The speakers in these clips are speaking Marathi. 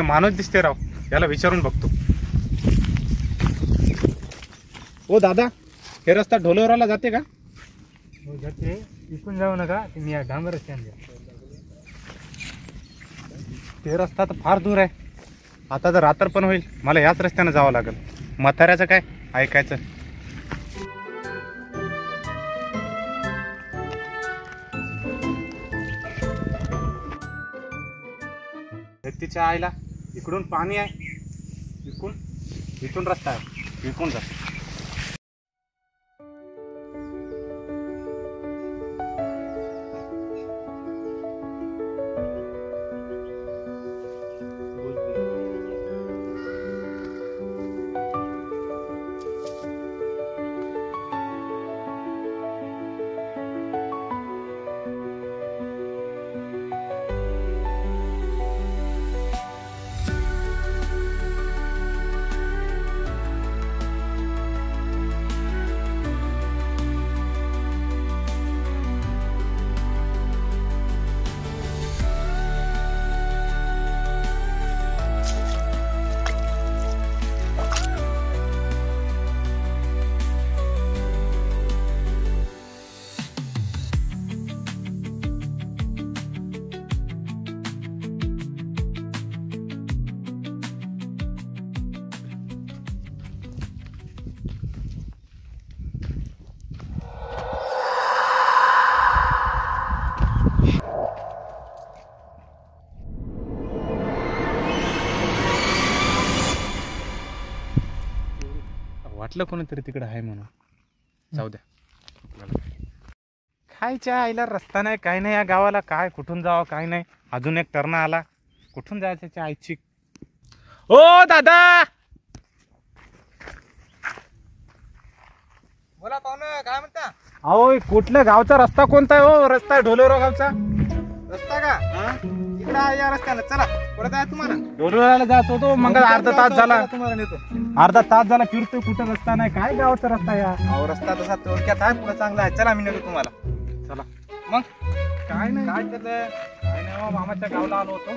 माणूस दिसते राव, याला विचारून बघतो. ओ दादा, हे रस्ता ढोलेवराला जाते का? हो जाते. इकडून जाऊ नका, तुम्ही या डांबर रस्त्याने जा. ते रस्ता तर फार दूर आहे. आता तर रात्र पण होईल, मला याच रस्त्याने जावं लागेल. म्हाताऱ्याचं काय ऐकायचं. तिच्या आईला इकडून पाणी आहे, इथून रस्ता आहे, इकडून जा. वाटलं कोणीतरी तिकडे आहे म्हणून. जाऊ द्या. खायच्या आईला रस्ता नाही, काय नाही या गावाला. काय कुठून जावं काय नाही. अजून एक टर्न आला, कुठून जायचं त्याच्या आईची. ओ दादा, बोला पाहुणं, काय म्हणता? अहो कुठल्या गावचा रस्ता कोणता आहे? हो रस्ता आहे ढोलेवरा गावचा रस्ता का? इकडे या रस्त्याला चला. परत आहे तुम्हाला ढोलेवराला जात होतो, मग अर्धा तास झाला. तुम्हाला नेतो. अर्धा तास झाला फिरतोय, कुठं रस्ता नाही. काय गावचा रस्ता या? अहो रस्ता तसा थोडक्यात आहे, पुढे चांगला आहे. चला मी नेतो तुम्हाला. चला. मग काय नाही, काय केलं? काय नाही. मामाच्या गावला आलो होतो.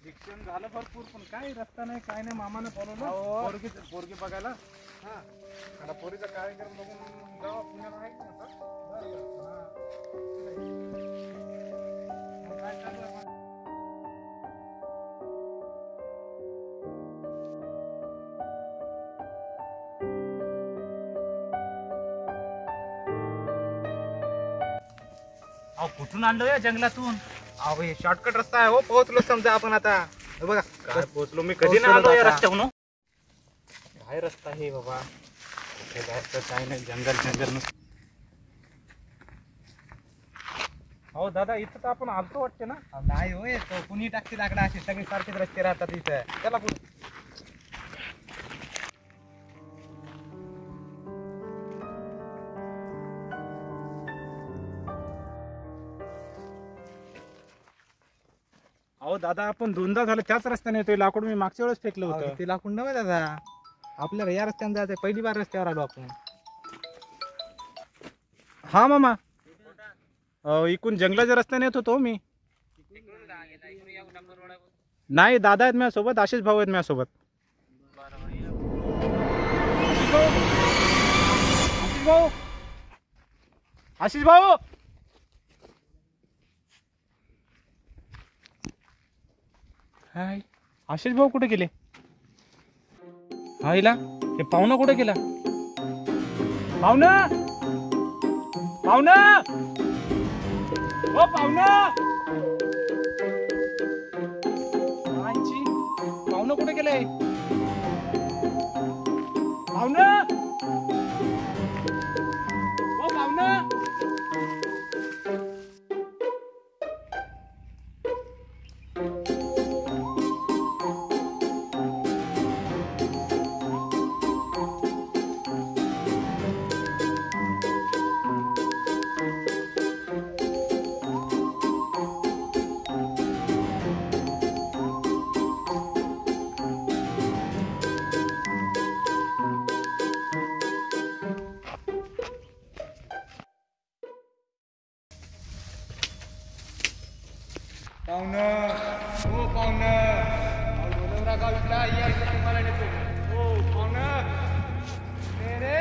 शिक्षण झालं भरपूर, पण काय रस्ता नाही काय नाही. मामाने बोलवलं पोरगी बघायला. आता पोरीचा कार्यक्रम बघून जावा. पुण्याला आहे का आता? काय चालू आहे? अहो कुठून आणलो या जंगलातून? अहो हे शॉर्टकट रस्ता आहे. हो पोहोचलो समजा आपण आता. हे बघा काय पोहोचलो मी. कधी नाही आलो या रस्त्यावरून. काय रस्ता आहे बाबा, कुठे जायचं काय नाही. जंगल नसतं. हो दादा, इथं तर आपण आलतो वाटते ना? नाही होय, तो कुणी टाकते दाकडा. असे सगळे सारखेच रस्ते राहतात इथं. चला पुढे. अहो दादा, आपण दोनदा झालं त्याच रस्त्याने येतोय. लाकूड मी मागच्या वेळेस फेकलं होतं. ते लाकूड नव्हे दादा, आपल्याला या रस्त्याने जायचं. पहिली बार रस्त्यावर आलो आपण. हा मामा, इकडून जंगलाच्या रस्त्याने येत होतो मी. नाही, दादा आहेत माझ्यासोबत, आशिष भाऊ आहेत माझ्यासोबत. आशिष भाऊ, हाय. आशिष भाऊ कुठे गेले? हायला, हे पाहुणा कुठे गेला? पाहुणा, ओ पाहुणा, पाहुणा कुठे गेले? पाहुणा, ओ पाहुणा. या रस्त्याने तुम्हाला नेतो. हो पाहुणं. रे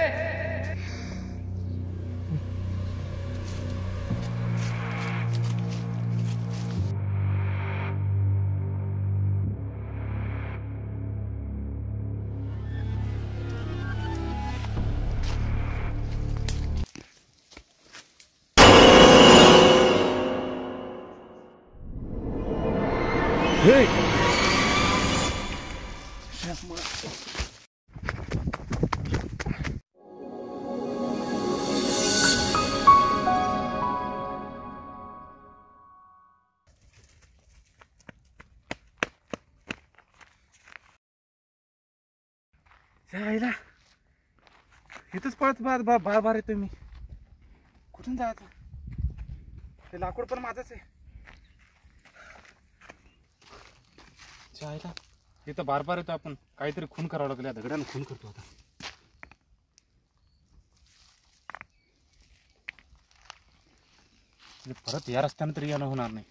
Hey! जायला इथंच पळत बार येतोय मी. कुठून जायचं? ते लाकूड पण माझंच आहे. जायला इथं बार येतो. आपण काहीतरी खून करावं लागेल. दगडानं खून करतो आता. परत या रस्त्यानं तरी येणं होणार नाही.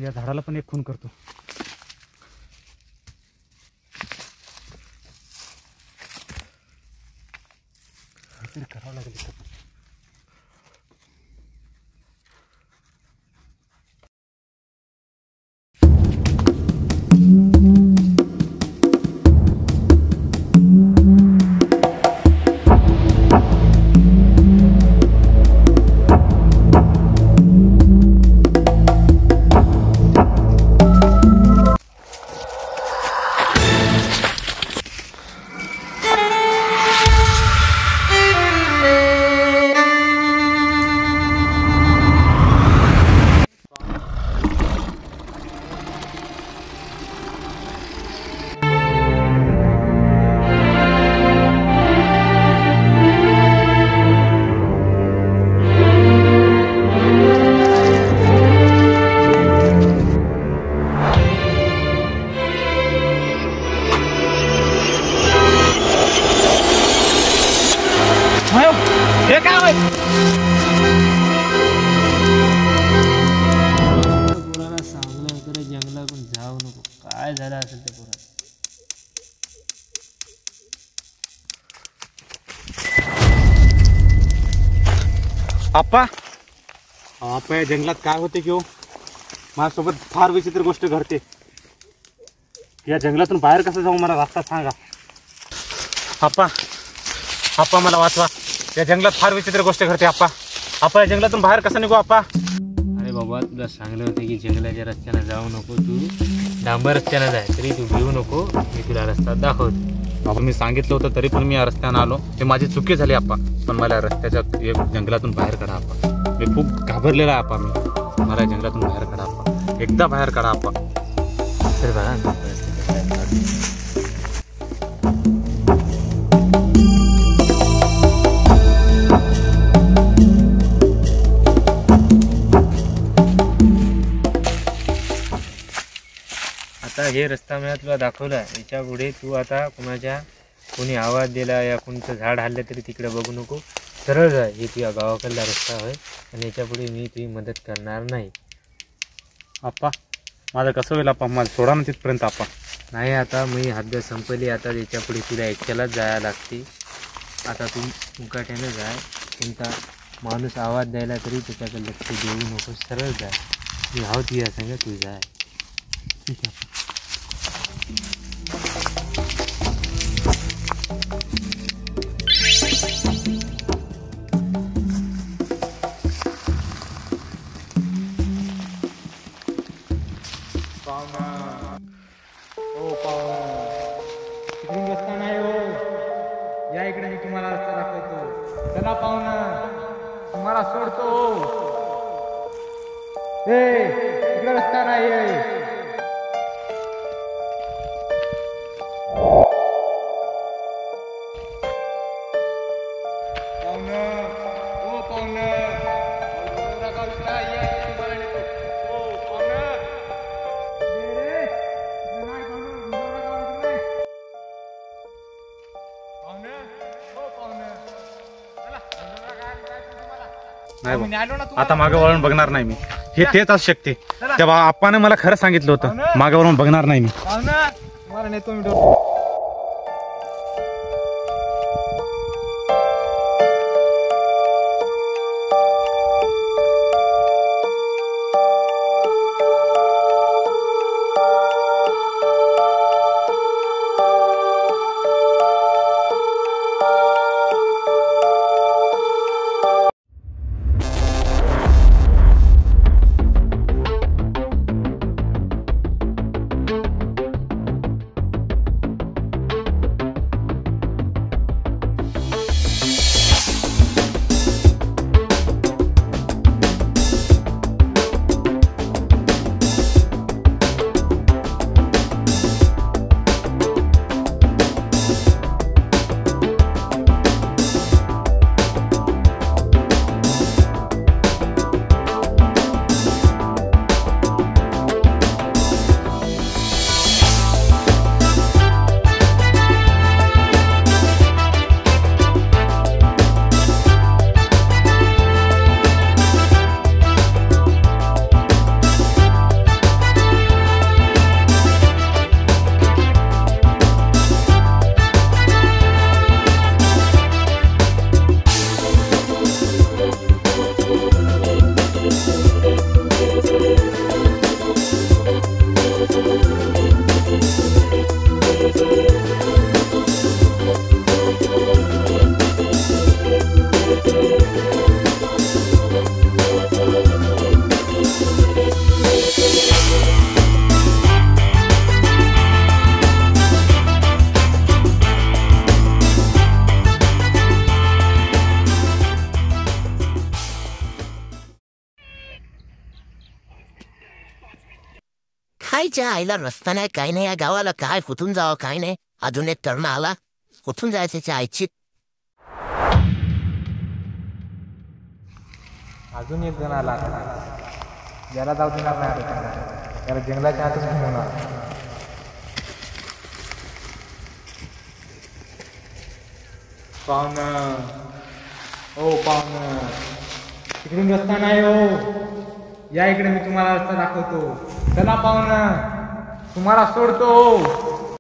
या झाडाला पण एक खून करतो. काहीतरी करावं लागेल इथं पण. हे काय पोराला सांगलं तर जंगलातून जाऊ नको. काय झालं असेल त्या पोराला. आप्पा आप्पा या जंगलात काय होते की हो? माझ्यासोबत फार विचित्र गोष्ट घडते. या जंगलातून बाहेर कसं जाऊ मला रस्ता सांगा. आप्पा आप्पा मला वाचवा. या जंगलात फार विचित्र गोष्ट घडते. आप्पा या जंगलातून बाहेर कसं निघू आप्पा? अरे बाबा तुला सांगलं होतं की जंगलाच्या रस्त्यानं जाऊ नको. तू डांबर रस्त्यानं जाय. तरी तू भिवू नको. मी तुला रस्ता दाखवतो. बाबा मी सांगितलं होतं तरी पण मी या रस्त्यानं आलो. ते माझी चुकी झाली आप्पा. पण मला या रस्त्याच्या जंगलातून बाहेर काढा आप्पा. मी खूप घाबरलेला आहे आप्पा. मला या जंगलातून बाहेर काढा आप्पा. एकदा बाहेर काढा आप्पा. तर बघा आता हे रस्ता मी तुला दाखवला. याच्या पुढे तू आता कोणी आवाज दिला या कोणतं झाड हल्लं तरी तिकडे बघू नको. सरळ जाय. हे तुझ्या गावाकडला रस्ता आहे आणि याच्या पुढे मी तुझी मदत करणार नाही. आप्पा माझं कसं होईल आप्पा? मला सोडा ना तिथपर्यंत आप्पा. नाही आता मी हद्द संपली. आता त्याच्या पुढे तुला एकट्यालाच जायला लागते. आता तू मुकाट्यानं जाय. कोणता माणूस आवाज द्यायला तरी त्याच्याकडे लक्ष देऊ नको. सरळ जाय. मी हाव तुझ्या संग तू जाय. ठीक आहे. तिकडून रस्ता नाही हो. या इकडे मी तुम्हाला रस्ता दाखवतो. चला पाहुणा तुम्हाला सोडतो. इकडे रस्ता नाही आहे. नाही आता मागे वळून बघणार नाही मी. हे तेच असू शकते. तेव्हा आप्पाने मला खरं सांगितलं होतं, मागावरून बघणार नाही मी. पाहुणा तुम्हाला नेतो मी डोर. खायच्या आईला रस्ता नाही, काय नाही. या गावाला काय कुठून जावं काय नाही. अजून एक तरुण आला, कुठून जायचं त्याच्या आईची. अजून एक जण आला, ज्याला जाऊ देणार नाही आता त्यांना. त्याला जंगलाच्या आतच होणार. पाहुणं, ओ पाहुणं, तिकडून रस्ता नाही हो. या इकडे, मी तुम्हाला रस्ता दाखवतो. चला पाहुणं, तुम्हाला सोडतो.